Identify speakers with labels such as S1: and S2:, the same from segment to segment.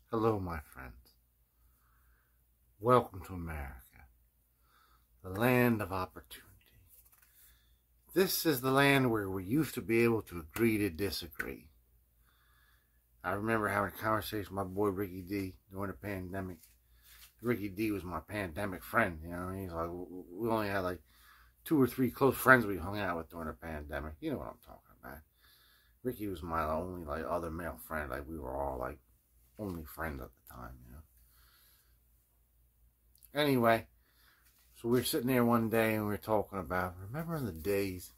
S1: Hello, my friends. Welcome to America, the land of opportunity. This is the land where we used to be able to agree to disagree. I remember having a conversation with my boy Ricky D during the pandemic. Ricky D was my pandemic friend, you know. He's like, we only had like 2 or 3 close friends we hung out with during the pandemic. You know what I'm talking about. Ricky was my only like other male friend. Like we were all like only friends at the time, you know. Anyway, so we were sitting there one day and we were talking about, remember in the days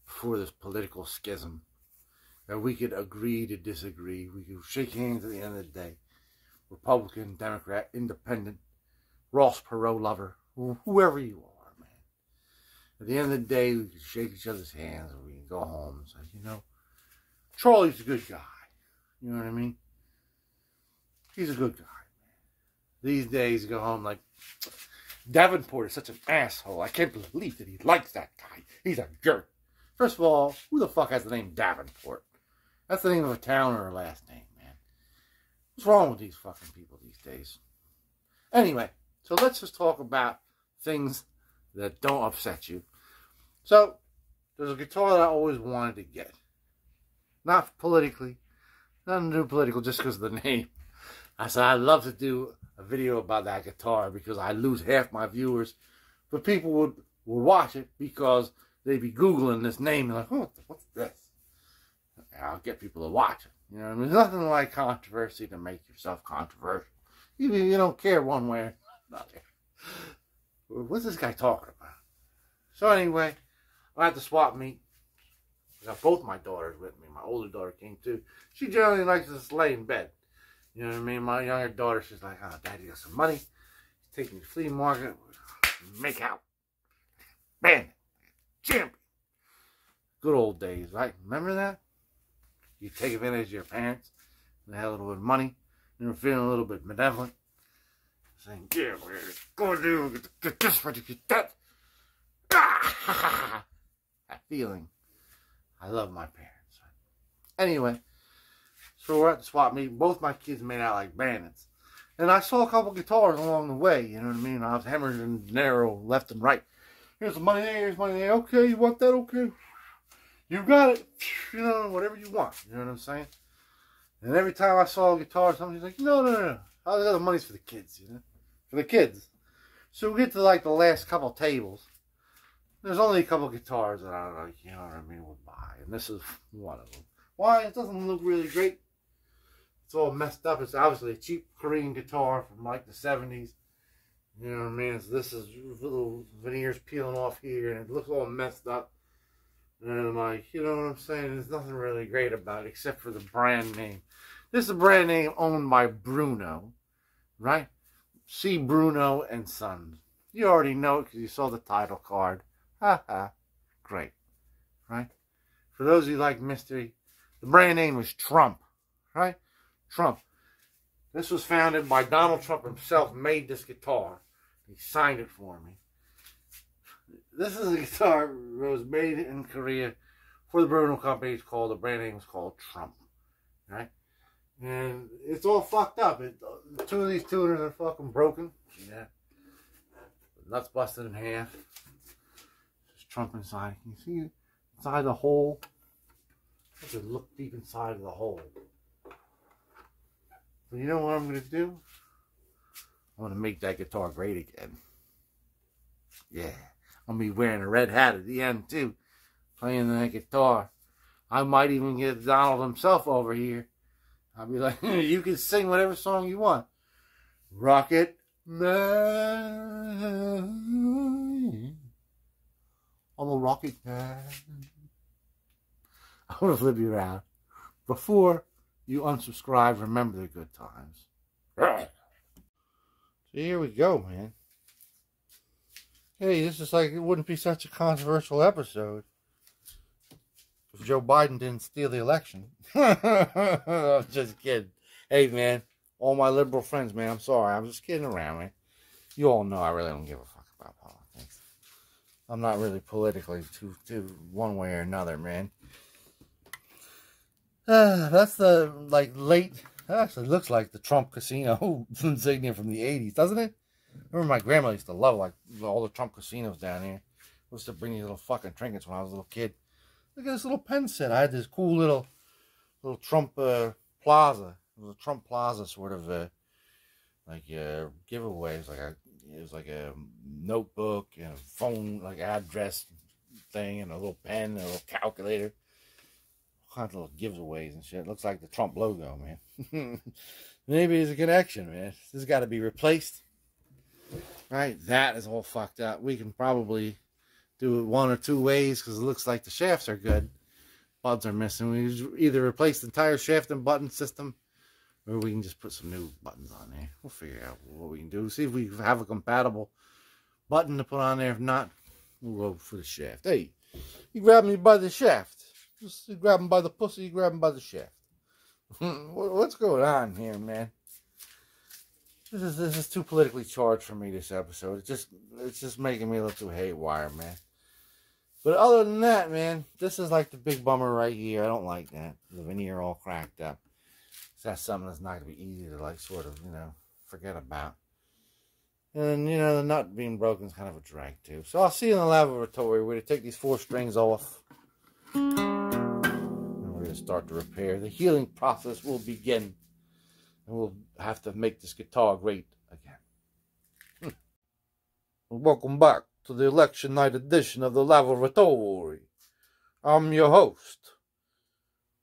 S1: before this political schism, that we could agree to disagree. We could shake hands at the end of the day. Republican, Democrat, Independent, Ross Perot lover, whoever you are, man. At the end of the day, we could shake each other's hands and we could go home and say, you know, Charlie's a good guy. You know what I mean? He's a good guy, man. These days, you go home like, Davenport is such an asshole. I can't believe that he likes that guy. He's a jerk. First of all, who the fuck has the name Davenport? That's the name of a town or a last name, man. What's wrong with these fucking people these days? Anyway, so let's just talk about things that don't upset you. So, there's a guitar that I always wanted to get. Not politically. Nothing to do political, just because of the name. I said, I'd love to do a video about that guitar because I lose half my viewers. But people would watch it because they'd be Googling this name and like, oh, what's this? And I'll get people to watch it. You know what I mean? There's nothing like controversy to make yourself controversial. Even if you don't care one way or another. What's this guy talking about? So anyway, I had to swap meet. I got both my daughters with me. My older daughter came too. She generally likes to just lay in bed. You know what I mean? My younger daughter, she's like, oh, Daddy got some money. He's taking me to the flea market. Make out. Bandit. Champion. Good old days, right? Remember that? You take advantage of your parents. They had a little bit of money. They were feeling a little bit benevolent. Saying, yeah, we're going to do, get this, we're going to get that. Ah, that feeling. I love my parents. Anyway. So we're at the swap meet. Both my kids made out like bandits. And I saw a couple guitars along the way. You know what I mean? I was hemorrhaging dinero left and right. Here's some money there. Here's money there. Okay, you want that? Okay. You got it. You know, whatever you want. You know what I'm saying? And every time I saw a guitar, somebody's like, no. All the other money's for the kids, you know? For the kids. So we get to like the last couple tables. There's only a couple guitars that I like, you know what I mean, would buy. And this is one of them. Why? It doesn't look really great. It's all messed up. It's obviously a cheap Korean guitar from like the 70s. You know what I mean? So this is little veneers peeling off here and it looks all messed up. And I'm like, you know what I'm saying? There's nothing really great about it except for the brand name. This is a brand name owned by Bruno, right? C. Bruno and Sons. You already know it because you saw the title card. Ha ha. Great. Right? For those of you who like mystery, the brand name is Trump. Right? Trump. This was founded by Donald Trump himself, made this guitar. He signed it for me. This is a guitar that was made in Korea for the Bruno company. It's called, the brand name is called Trump. Right? And it's all fucked up. 2 of these tuners are fucking broken. Yeah. The nuts busted in half. There's Trump inside. Can you see inside the hole? I have to look deep inside of the hole. So you know what I'm going to do? I'm going to make that guitar great again. Yeah. I'm going to be wearing a red hat at the end too. Playing that guitar. I might even get Donald himself over here. I'll be like, you can sing whatever song you want. Rocket Man. I'm a rocket man. I'm going to flip you around. Before you unsubscribe, remember the good times. So here we go, man. Hey, this is like, it wouldn't be such a controversial episode if Joe Biden didn't steal the election. I'm just kidding. Hey, man, all my liberal friends, man, I'm sorry. I'm just kidding around, man. You all know I really don't give a fuck about politics. I'm not really politically too one way or another, man. That's the, like, late It actually looks like the Trump casino insignia from the 80s, doesn't it? I remember my grandma used to love like all the Trump casinos down here. I used to bring these little fucking trinkets when I was a little kid. Look at this little pen set. I had this cool little Trump plaza. It was a Trump plaza sort of giveaway. It was like a notebook and a phone like address thing and a little pen and a little calculator. All kinds of little giveaways and shit. It looks like the Trump logo, man. Maybe it's a connection, man. This has got to be replaced. Right? That is all fucked up. We can probably do it one or two ways because it looks like the shafts are good. Buttons are missing. We either replace the entire shaft and button system, or we can just put some new buttons on there. We'll figure out what we can do. See if we have a compatible button to put on there. If not, we'll go for the shaft. Hey, you grab me by the shaft. Just you grab him by the pussy, you grab him by the shaft. What's going on here, man? This is too politically charged for me, this episode. It's just making me look too haywire, man. But other than that, man, this is like the big bummer right here. I don't like that. The veneer all cracked up. So that's something that's not going to be easy to, like, sort of, forget about. And, the nut being broken is kind of a drag, too. So I'll see you in the laboratory. We're going to take these 4 strings off. And we're going to start the repair. The healing process will begin. And we'll have to make this guitar great again. Welcome back to the election night edition of the laboratory. I'm your host.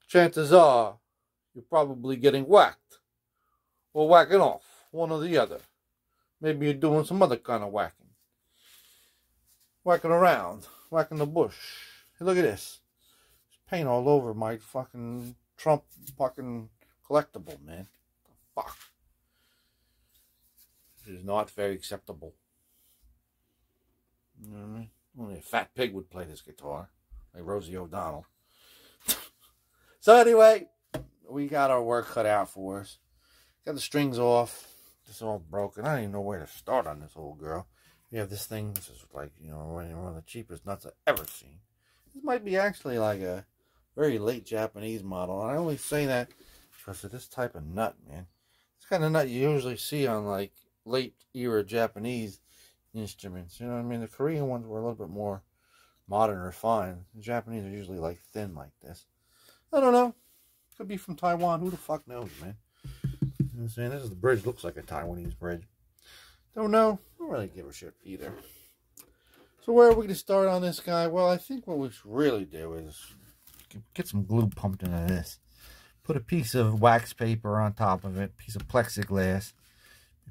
S1: Chances are you're probably getting whacked or whacking off, one or the other. Maybe you're doing some other kind of whacking. Whacking around, whacking the bush. Hey, look at this. There's paint all over my fucking Trump fucking collectible, man. Fuck. This is not very acceptable. You know what I mean? Only a fat pig would play this guitar. Like Rosie O'Donnell. So anyway, we got our work cut out for us. Got the strings off. It's all broken. I don't even know where to start on this old girl. We have this thing. This is like, one of the cheapest nuts I've ever seen. This might be actually like a very late Japanese model. And I only say that because of this type of nut, man. This kind of nut you usually see on like late era Japanese instruments. You know what I mean? The Korean ones were a little bit more modern, refined. The Japanese are usually like thin like this. I don't know. Could be from Taiwan. Who the fuck knows, man? You know what I'm saying? This is the bridge. Looks like a Taiwanese bridge. Don't know. Don't really give a shit either. So where are we going to start on this guy? Well, I think what we should really do is get some glue pumped into this. Put a piece of wax paper on top of it. Piece of plexiglass.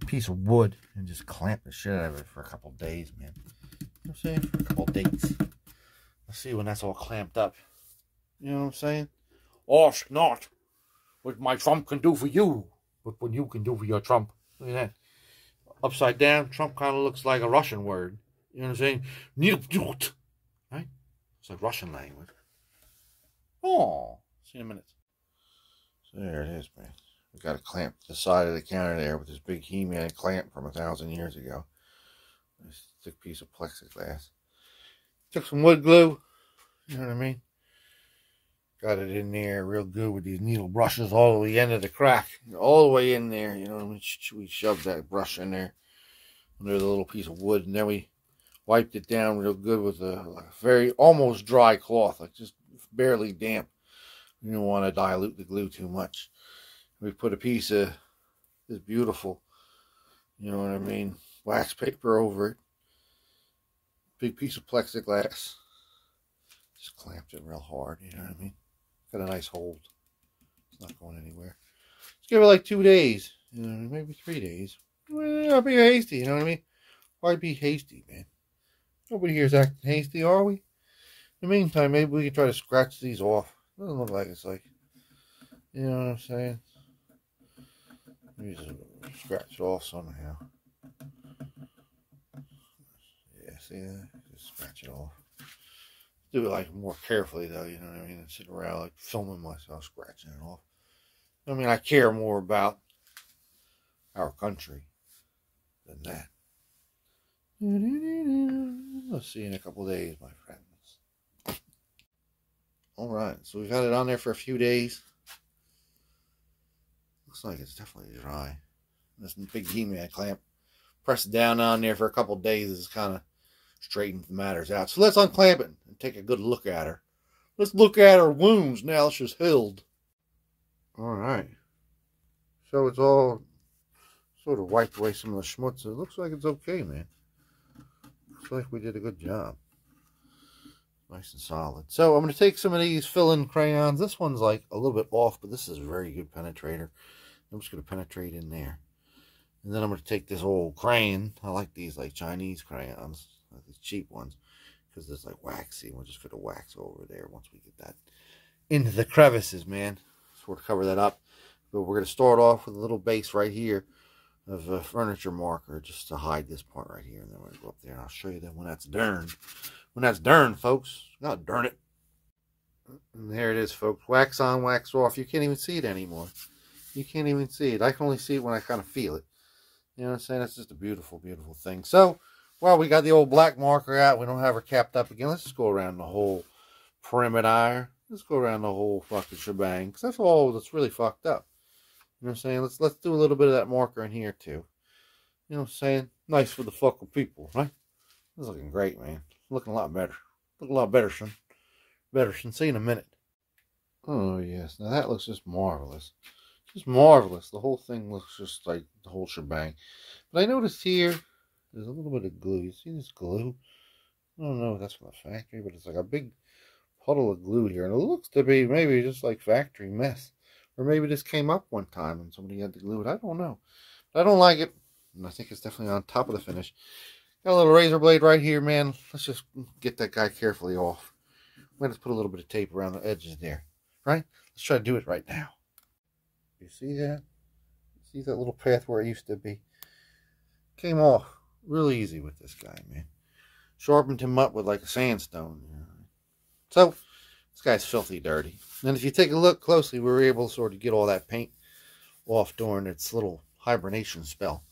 S1: A piece of wood. And just clamp the shit out of it for a couple days, man. You know what I'm saying? For a couple days. Let's see when that's all clamped up. You know what I'm saying? Ask not what my Trump can do for you, but what you can do for your Trump. Look at that. Upside down, Trump kind of looks like a Russian word. You know what I'm saying? Right? It's like Russian language. Oh, see you in a minute. So there it is, man. We got to clamp the side of the counter there with this big He-Man clamp from 1,000 years ago. This thick piece of plexiglass. Took some wood glue. You know what I mean? Got it in there real good with these needle brushes all the way into the crack. All the way in there, you know what I mean? We shoved that brush in there under the little piece of wood. And then we wiped it down real good with a very almost dry cloth. Like just barely damp. You don't want to dilute the glue too much. We put a piece of this beautiful, you know what I mean, wax paper over it. Big piece of plexiglass. Just clamped it real hard, you know what I mean? Got a nice hold. It's not going anywhere. Let's give it like 2 days. You know, maybe 3 days. Well, be hasty, you know what I mean? Why be hasty, man? Nobody here is acting hasty, are we? In the meantime, maybe we can try to scratch these off. Doesn't look like it's like, you know what I'm saying? Maybe just scratch it off somehow. Yeah, see that? Just scratch it off. Do it like more carefully though, you know what I mean? And sit around like filming myself scratching it off. I mean, I care more about our country than that. I'll see you in a couple days, my friends. Alright, so we've had it on there for a few days. Looks like it's definitely dry. This big He-Man clamp. Press it down on there for a couple of days is kind of straightens the matters out. So let's unclamp it and take a good look at her. Let's look at her wounds now she's healed. Alright. So it's all sort of wiped away some of the schmutz. It looks like it's okay, man. Looks like we did a good job. Nice and solid. So I'm going to take some of these fill-in crayons. This one's like a little bit off, but this is a very good penetrator. I'm just going to penetrate in there. And then I'm going to take this old crayon. I like these like Chinese crayons, like these cheap ones, because it's like waxy. We're just going to wax over there once we get that into the crevices, man. Sort of cover that up. But we're going to start off with a little base right here of a furniture marker just to hide this part right here. And then we're going to go up there and I'll show you that when that's done. When that's done, folks. God darn it. And there it is, folks. Wax on, wax off. You can't even see it anymore. You can't even see it. I can only see it when I kind of feel it. You know what I'm saying? It's just a beautiful, beautiful thing. So, well, we got the old black marker out. We don't have her capped up again. Let's just go around the whole perimeter. Let's go around the whole fucking shebang. Because that's all that's really fucked up. You know what I'm saying? Let's do a little bit of that marker in here, too. You know what I'm saying? Nice for the fucking people, right? This is looking great, man. Looking a lot better. Looking a lot better, son. Better, son. See you in a minute. Oh, yes. Now, that looks just marvelous. Just marvelous. The whole thing looks just like the whole shebang. But I noticed here, there's a little bit of glue. You see this glue? I don't know if that's from the factory, but it's like a big puddle of glue here. And it looks to be maybe just like factory mess. Or maybe this came up one time and somebody had to glue it. I don't know. But I don't like it. And I think it's definitely on top of the finish. Got a little razor blade right here, man. Let's just get that guy carefully off. We're going to put a little bit of tape around the edges there. Right? Let's try to do it right now. You see that? See that little path where it used to be? Came off really easy with this guy, man. Sharpened him up with like a sandstone. You know? So, this guy's filthy dirty. And if you take a look closely, we were able to sort of get all that paint off during its little hibernation spell.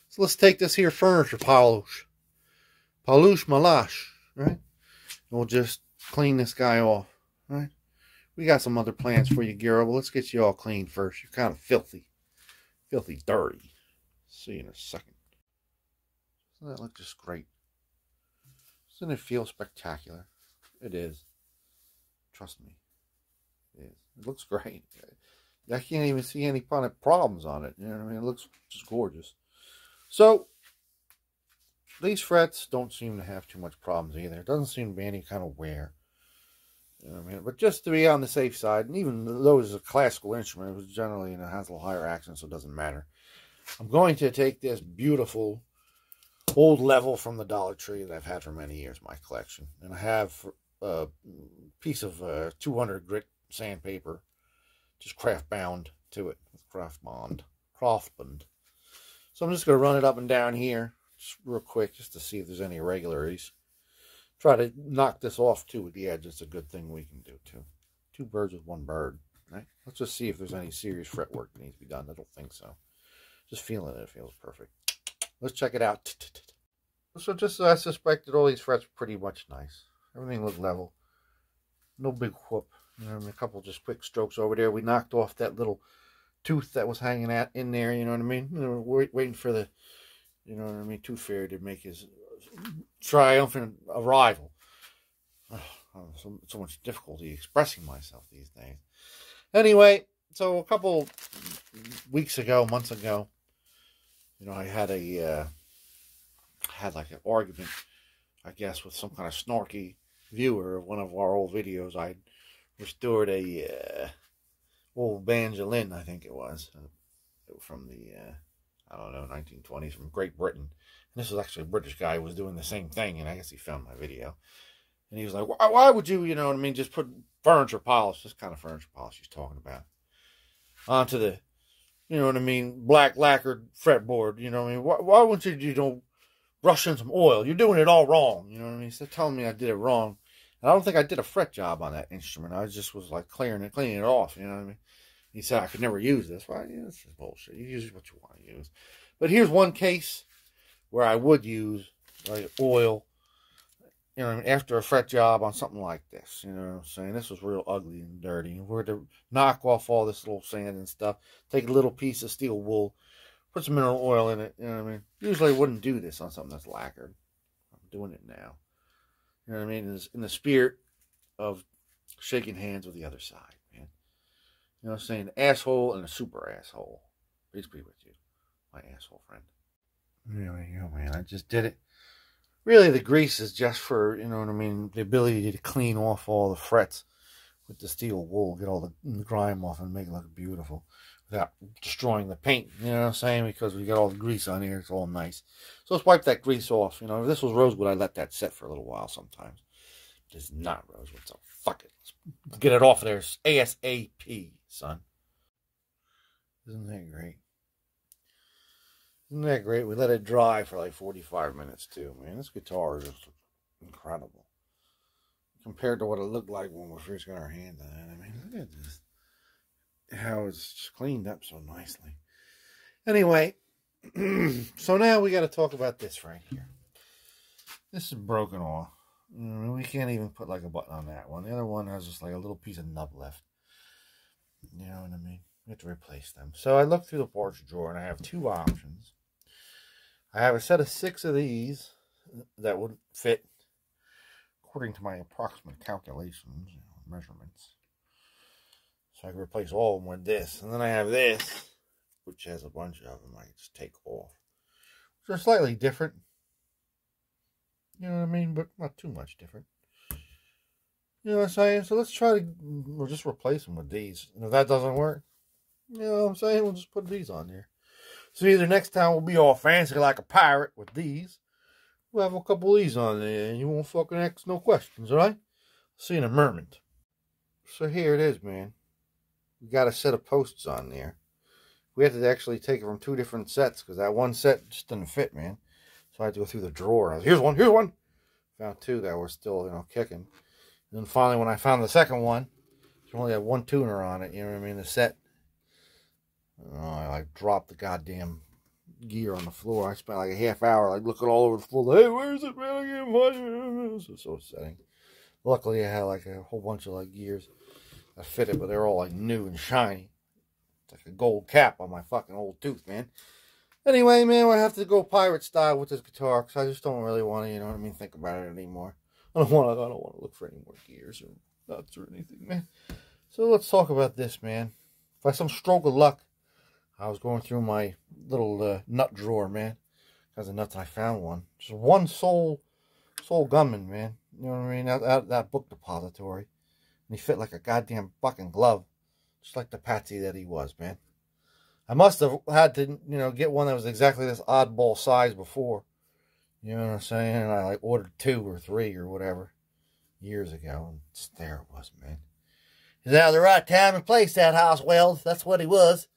S1: So let's take this here furniture polish. Polish malash, right? And we'll just clean this guy off, right? We got some other plans for you, Giro, but let's get you all clean first. You're kind of filthy. Filthy dirty. See you in a second. Doesn't that look just great? Doesn't it feel spectacular? It is. Trust me. It is. It looks great. I can't even see any kind of problems on it. You know what I mean? It looks just gorgeous. So, these frets don't seem to have too much problems either. It doesn't seem to be any kind of wear. You know what I mean? But just to be on the safe side, and even though it's a classical instrument, it was generally, has a little higher accent, so it doesn't matter. I'm going to take this beautiful old level from the Dollar Tree that I've had for many years in my collection. And I have a piece of 200 grit sandpaper, just craft bound to it, with craft bond. So I'm just going to run it up and down here, just real quick, just to see if there's any irregularities. Try to knock this off, too, with the edge. It's a good thing we can do, too. Two birds with one bird, right? Let's just see if there's any serious fretwork that needs to be done. I don't think so. Just feeling it. It feels perfect. Let's check it out. So just as I suspected, all these frets were pretty much nice. Everything looked level. No big whoop. A couple just quick strokes over there. We knocked off that little tooth that was hanging out in there, you know what I mean? We're waiting for the, Tooth Fairy to make his triumphant arrival. So much difficulty expressing myself these days. Anyway, so a couple months ago, I had like an argument, I guess, with some kind of snarky viewer of one of our old videos. I restored a old banjolin, I think it was from the, 1920s, from Great Britain. And this was actually a British guy who was doing the same thing, and I guess he found my video. And he was like, why would you, just put furniture polish, this kind of furniture polish he's talking about, onto the, black lacquered fretboard, why wouldn't you, brush in some oil? You're doing it all wrong, He's telling me I did it wrong. And I don't think I did a fret job on that instrument. I just was like cleaning it off, He said I could never use this. Well, yeah, this is bullshit. You use what you want to use. But here's one case where I would use like oil you know, after a fret job on something like this, you know what I'm saying? This was real ugly and dirty. We're to knock off all this little sand and stuff, take a little piece of steel wool, put some mineral oil in it, you know what I mean? Usually I wouldn't do this on something that's lacquered. I'm doing it now. You know what I mean? In the spirit of shaking hands with the other side, man. You know what I'm saying? The asshole and the super asshole. Peace be with you, my asshole friend. Anyway, you know, man, I just did it. Really, the grease is just for, you know what I mean, the ability to clean off all the frets with the steel wool, get all the grime off and make it look beautiful without destroying the paint, you know what I'm saying? Because we got all the grease on here, it's all nice. So let's wipe that grease off. You know, if this was rosewood, I'd let that set for a little while sometimes. This is not rosewood, so fuck it. Let's get it off of there ASAP, son. Isn't that great? Isn't that great? We let it dry for like 45 minutes too, man. This guitar is just incredible. Compared to what it looked like when we first got our hand on it. I mean, look at this. How it's just cleaned up so nicely. Anyway, so now we got to talk about this right here. This is broken off. We can't even put like a button on that one. The other one has just like a little piece of nub left. You know what I mean? We have to replace them. So I looked through the parts drawer and I have two options. I have a set of 6 of these that would fit according to my approximate calculations, you know, measurements. So I can replace all of them with this. And then I have this, which has a bunch of them I can just take off. Which are slightly different. You know what I mean? But not too much different. You know what I'm saying? So let's try to, we'll just replace them with these. And if that doesn't work, you know what I'm saying? We'll just put these on there. So either next time we'll be all fancy like a pirate with these. We'll have a couple of these on there and you won't fucking ask no questions, alright? See you in a moment. So here it is, man. We got a set of posts on there. We had to actually take it from 2 different sets because that one set just didn't fit, man. So I had to go through the drawer. I was, here's one. Found 2 that were still, you know, kicking. And then finally when I found the second one, it only had 1 tuner on it, you know what I mean? The set. I like dropped the goddamn gear on the floor. I spent like a half hour like looking all over the floor. Hey, where is it, man? I can't find it. So upsetting. Luckily, I had like a whole bunch of like gears that fitted, but they're all like new and shiny. It's like a gold cap on my fucking old tooth, man. Anyway, man, I have to go pirate style with this guitar because I just don't really want to, you know what I mean, think about it anymore. I don't want to look for any more gears or nuts or anything, man. So let's talk about this, man. By some stroke of luck, I was going through my little nut drawer, man. Because of nuts, I found one. Just one sole gunman, man. You know what I mean? That book depository. And he fit like a goddamn fucking glove. Just like the patsy that he was, man. I must have had to, you know, get one that was exactly this oddball size before. You know what I'm saying? And I like ordered 2 or 3 or whatever years ago. And there it was, man. He's out of the right time and place, that house weld. That's what he was.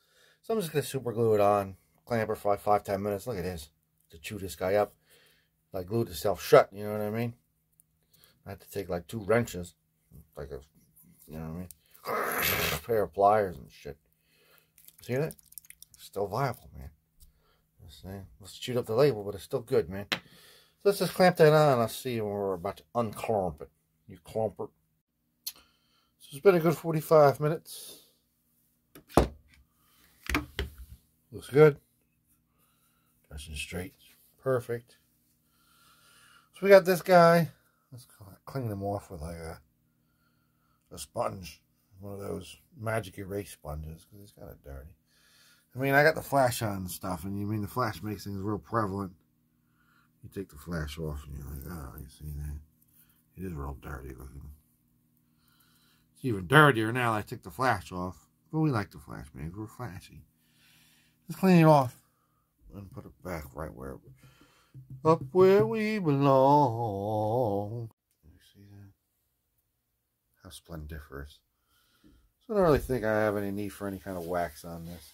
S1: So I'm just going to super glue it on. Clamp it for like 5-10 minutes. Look at this. To chew this guy up. Like glued itself shut, you know what I mean? I had to take like 2 wrenches. Like a, you know what I mean? A pair of pliers and shit. See that? Still viable, man. Just saying. Let's shoot up the label, but it's still good, man. So let's just clamp that on. I'll see you when we're about to unclamp it. You clamp it. So it's been a good 45 minutes. Looks good. Nice and straight. Perfect. So we got this guy. Let's clean him off with like a sponge. One of those magic erase sponges because he's kind of dirty. I mean, I got the flash on and stuff, and you mean the flash makes things real prevalent. You take the flash off and you're like, oh, you see that? It is real dirty looking. It's even dirtier now that I took the flash off. But we like the flash, man. We're flashy. Just clean it off and put it back right where up where we belong. You see that? How splendiferous. So I don't really think I have any need for any kind of wax on this.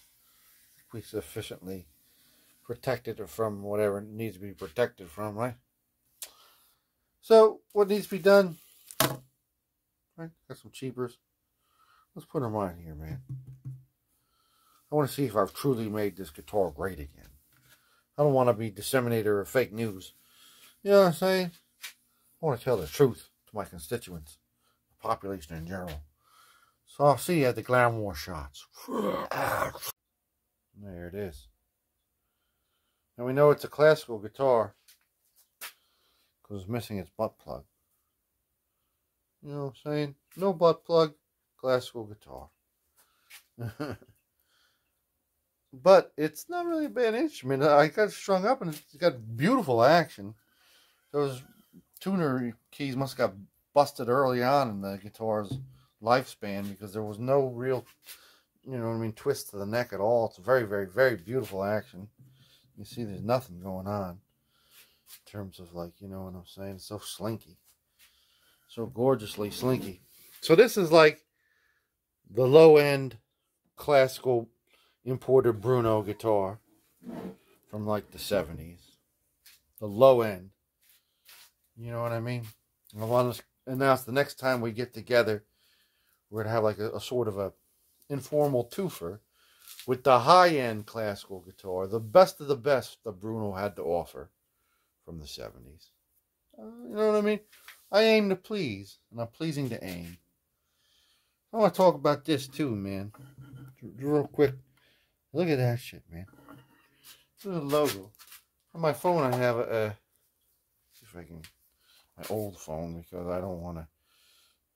S1: We sufficiently protected it from whatever needs to be protected from, right? So what needs to be done? Right, got some cheapers. Let's put them on here, man. I want to see if I've truly made this guitar great again. I don't want to be disseminator of fake news. You know what I'm saying? I want to tell the truth to my constituents, the population in general. So I'll see you at the glamour shots. There it is. And we know it's a classical guitar because it's missing its butt plug. You know what I'm saying? No butt plug, classical guitar. But it's not really a bad instrument. I got strung up and it's got beautiful action. Those tuner keys must have got busted early on in the guitar's lifespan because there was no real, you know what I mean, twist to the neck at all. It's a very, very, very beautiful action. You see there's nothing going on in terms of, like, you know what I'm saying? It's so slinky. So gorgeously slinky. So this is like the low-end classical imported Bruno guitar from like the 70s. The low end. You know what I mean? I want to announce the next time we get together, we're going to have like a sort of a informal twofer with the high-end classical guitar, the best of the best that Bruno had to offer from the 70s. You know what I mean? I aim to please, and I'm pleasing to aim. I want to talk about this too, man. Real quick. Look at that shit, man. Look at the logo. On my phone I have a see if I can, my old phone, because I don't want to,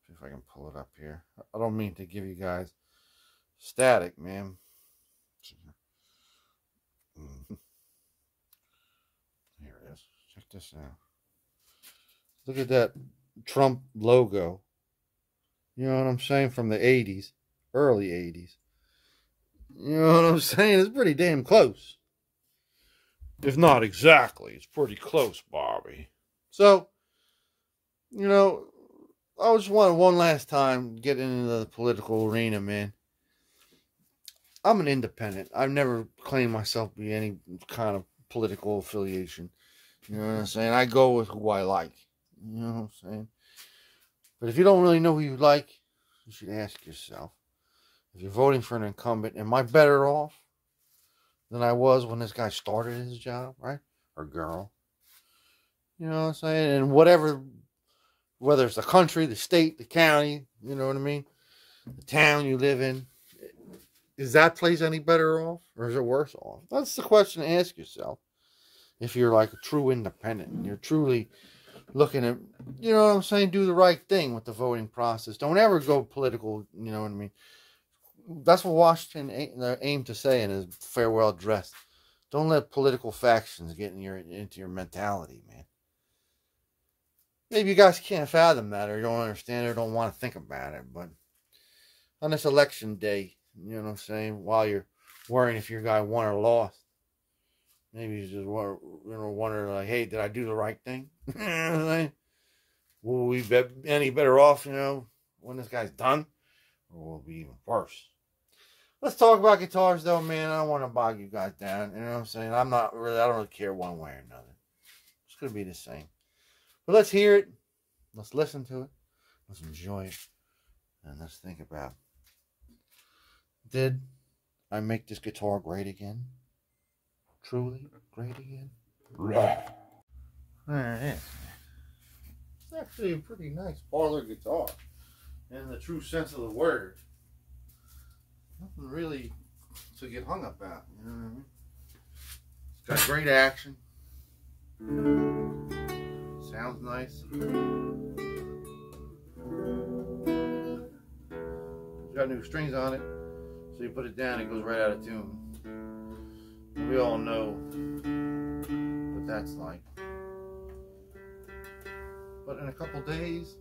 S1: see if I can pull it up here. I don't mean to give you guys static, man. Here it is. Check this out. Look at that Trump logo. You know what I'm saying? From the 80s. Early 80s. You know what I'm saying? It's pretty damn close. If not exactly. It's pretty close, Bobby. So, you know, I just want one last time get into the political arena, man. I'm an independent. I've never claimed myself to be any kind of political affiliation. You know what I'm saying? I go with who I like. You know what I'm saying? But if you don't really know who you like, you should ask yourself, if you're voting for an incumbent, am I better off than I was when this guy started his job, right? Or girl. You know what I'm saying? And whatever, whether it's the country, the state, the county, you know what I mean? The town you live in, is that place any better off? Or is it worse off? That's the question to ask yourself. If you're like a true independent, and you're truly looking at, you know what I'm saying, do the right thing with the voting process. Don't ever go political, you know what I mean? That's what Washington aimed to say in his farewell address. Don't let political factions get into your mentality, man. Maybe you guys can't fathom that, or you don't understand it, or don't want to think about it, but on this election day, you know what I'm saying, while you're worrying if your guy won or lost, maybe you just wonder, like, hey, did I do the right thing? Will we be any better off, you know, when this guy's done? Or will it be even worse? Let's talk about guitars, though, man. I don't want to bog you guys down. You know what I'm saying? I don't really care one way or another. It's going to be the same. But let's hear it. Let's listen to it. Let's enjoy it. And let's think about, did I make this guitar great again? Truly great again? There it is. It's actually a pretty nice parlor guitar, in the true sense of the word. Nothing really to get hung up about, you know what I mean? It's got great action. Sounds nice. It's got new strings on it, so you put it down, it goes right out of tune. We all know what that's like. But in a couple days,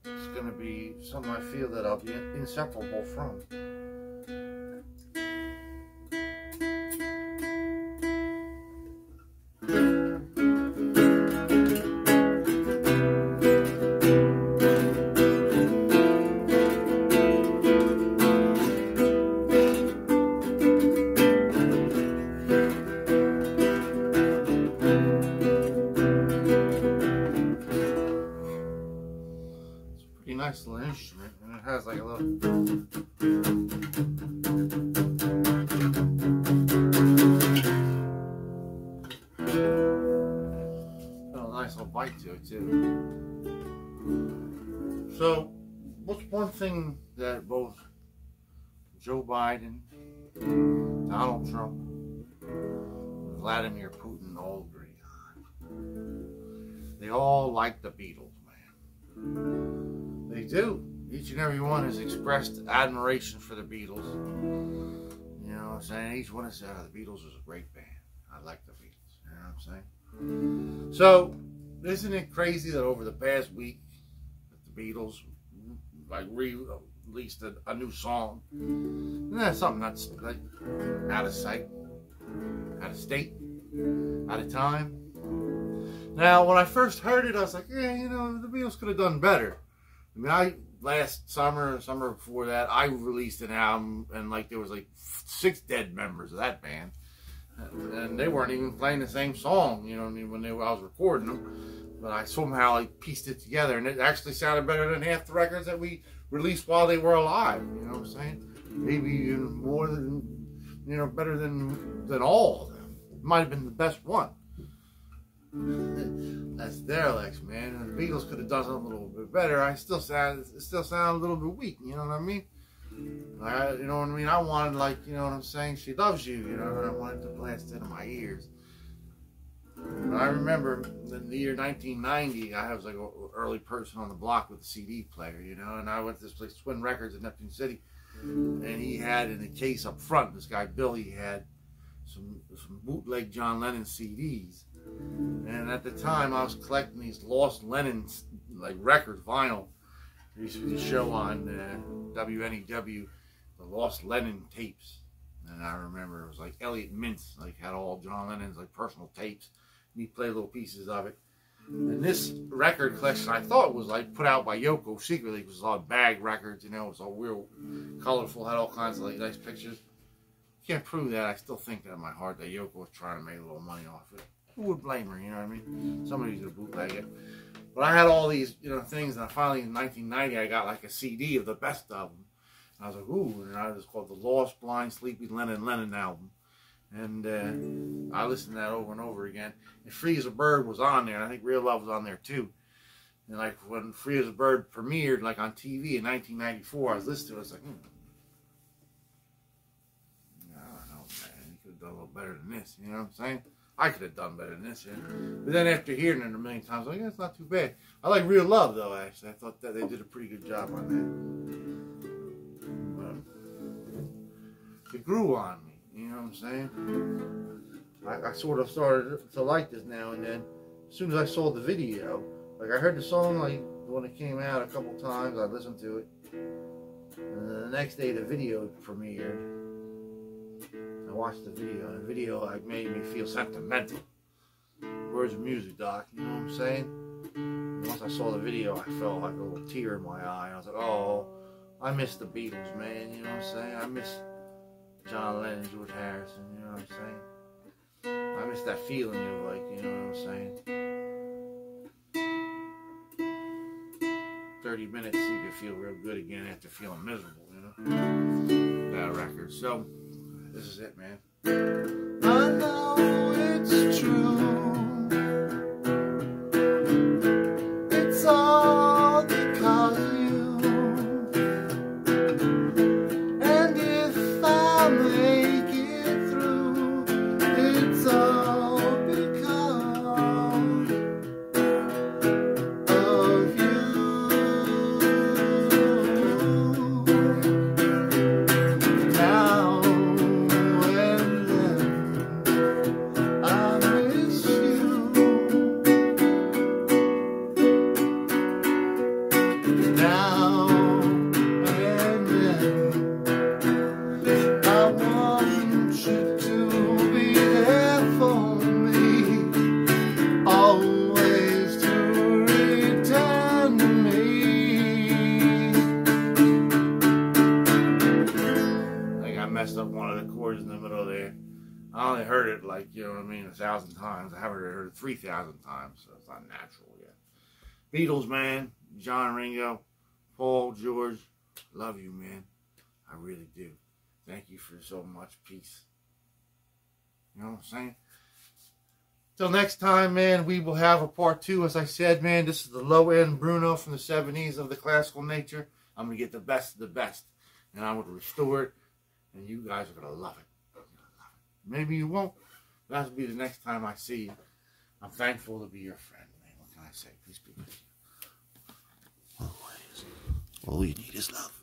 S1: it's going to be something I feel that I'll be inseparable from. Nice little instrument, and it has like a little radio too. So, what's one thing that both Joe Biden, Donald Trump, Vladimir Putin all agree on? They all like the Beatles, man. They do. Each and every one has expressed admiration for the Beatles. You know what I'm saying? Each one has said, the Beatles was a great band. I like the Beatles. You know what I'm saying? So, isn't it crazy that over the past week, the Beatles like released a new song? Isn't that something that's like out of sight, out of state, out of time? Now, when I first heard it, I was like, yeah, you know, the Beatles could have done better. I mean, last summer before that, I released an album, and like there was like 6 dead members of that band, and they weren't even playing the same song, you know what I mean, when I was recording them. But I somehow like pieced it together, and it actually sounded better than half the records that we released while they were alive. You know what I'm saying? Maybe even more than, you know, better than all of them. It might have been the best one. That's Derelict, man. And the Beatles could have done something a little bit better. It still sound a little bit weak. You know what I mean? You know what I mean? I wanted, like, you know what I'm saying? She loves you. You know, and I wanted to blast into my ears. But I remember in the year 1990, I was like an early person on the block with a CD player. You know, and I went to this place, Twin Records in Neptune City, and he had in the case up front, this guy Billy had some bootleg John Lennon CDs. And at the time, I was collecting these Lost Lennon like records, vinyl. There used to be a show on WNEW, the Lost Lennon tapes. And I remember it was like Elliot Mintz, like had all John Lennon's like personal tapes, and he played little pieces of it. And this record collection, I thought was like put out by Yoko secretly, because it was all bag records, you know, it was all real colorful, had all kinds of like nice pictures. Can't prove that. I still think that in my heart that Yoko was trying to make a little money off it. Who would blame her, you know what I mean? Somebody's gonna bootleg it. But I had all these, you know, things, and finally in 1990 I got like a CD of the best of them. And I was like, ooh, and it was called the Lost, Blind, Sleepy Lennon album. And I listened to that over and over again. And Free as a Bird was on there, and I think Real Love was on there too. And like when Free as a Bird premiered, like on TV in 1994, I was listening to it, I was like, I don't know, man, you could have done a little better than this, you know what I'm saying? I could have done better than this, yeah. But then after hearing it a million times, I'm like, yeah, it's not too bad. I like Real Love, though, actually. I thought that they did a pretty good job on that. It grew on me, you know what I'm saying? I sort of started to like this now and then. As soon as I saw the video, like I heard the song like when it came out a couple times, I listened to it. And then the next day the video premiered. I watched the video, and the video like made me feel sentimental. Words of music, Doc, you know what I'm saying? And once I saw the video, I felt like a little tear in my eye. I was like, oh, I miss the Beatles, man, you know what I'm saying? I miss John Lennon, George Harrison, you know what I'm saying? I miss that feeling of like, you know what I'm saying? 30 minutes, you can feel real good again after feeling miserable, you know? That record. So, this is it, man. I know it's true. It's all because of you. And if I make it through, it's all because of you. Now messed up one of the chords in the middle there. I only heard it like, you know what I mean, 1,000 times. I haven't heard it 3,000 times, so it's not natural yet. Beatles, man. John, Ringo, Paul, George. Love you, man. I really do. Thank you for so much peace. You know what I'm saying? Till next time, man, we will have a part 2. As I said, man, this is the low-end Bruno from the 70s of the classical nature. I'm going to get the best of the best. And I'm going to restore it. And you guys are going to love it. Maybe you won't. That'll be the next time I see you. I'm thankful to be your friend, man. What can I say? Peace be with you. Always. All you need is love.